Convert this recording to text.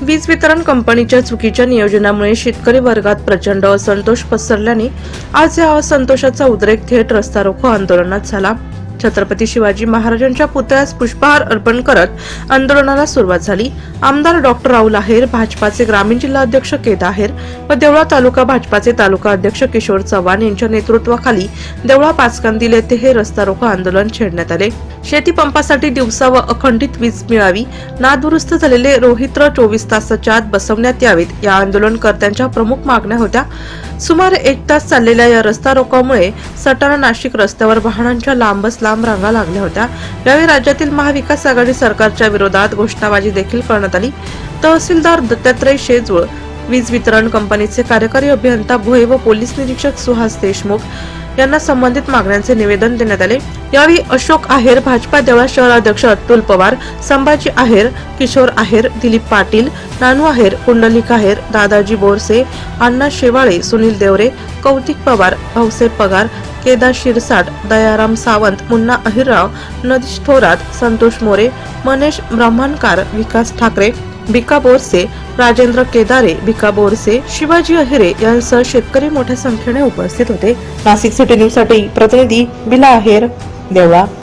वीज वितरण कंपनीच्या चुकीच्या नियोजनामुळे शेतकरी वर्गात प्रचंड असंतोष पसरल्याने आज या असंतोषाचा उद्रेक थेट रस्ता रोको आंदोलनात झाला। छत्रपती शिवाजी महाराजांच्या पुतळ्यास पुष्पहार अर्पण करत आंदोलनाला सुरुवात झाली। आमदार डॉक्टर राहुल आहेर, भाजपाचे ग्रामीण जिल्हा अध्यक्ष केदा आहेर व देवळा तालुका भाजपाचे तालुका अध्यक्ष किशोर चव्हाण यांच्या नेतृत्वाखाली देवळा पाचकांदील येथे हे रस्ता रोको आंदोलन छेडण्यात आले। शेती पंपासाठी दिवसा व अखंडित वीज मिळावी, नादुरुस्त झालेले रोहित्र 24 तासाच्या आत बसवण्यात यावेत या आंदोलनकर्त्यांच्या प्रमुख मागण्या होत्या। सुमारे 1 तास चाललेल्या या रस्ता रोकोमुळे सटाणा नाशिक रस्त्यावर वाहनांच्या लांबच लांब रांगा लागल्या होत्या। यावेळी राज्यातील महाविकास आघाडी सरकारच्या विरोधात घोषणाबाजी देखील करण्यात आली। तहसीलदार दत्तात्रय शेजवळ, वीज वितरण कंपनीचे कार्यकारी अभियंता भोये व पोलीस निरीक्षक सुहास देशमुख यांना संबंधित मागण्यांचे निवेदन देण्यात आले। यावेळी अशोक आहेर, भाजपा देवळा शहर अध्यक्ष अतुल पवार, संभाजी आहेर, किशोर आहेर, दिलीप पाटील, नानू आहेर, पुंडलिक आहेर, दादाजी बोरसे, अण्णा शेवाळे, सुनील देवरे, कौतिक पवार, भाऊसाहेब पगार, केदार शिरसाट, दयाराम सावंत, मुन्ना अहिरराव, नदीश थोरात, संतोष मोरे, मनेश ब्राह्मणकार, विकास ठाकरे, भिका बोरसे, राजेंद्र केदारे, भिका बोरसे, शिवाजी अहिरे यांसह शेतकरी मोठ्या संख्येने उपस्थित होते। नाशिक सिटी न्यूज साठी प्रतिनिधी बिला आहेर, देवळा।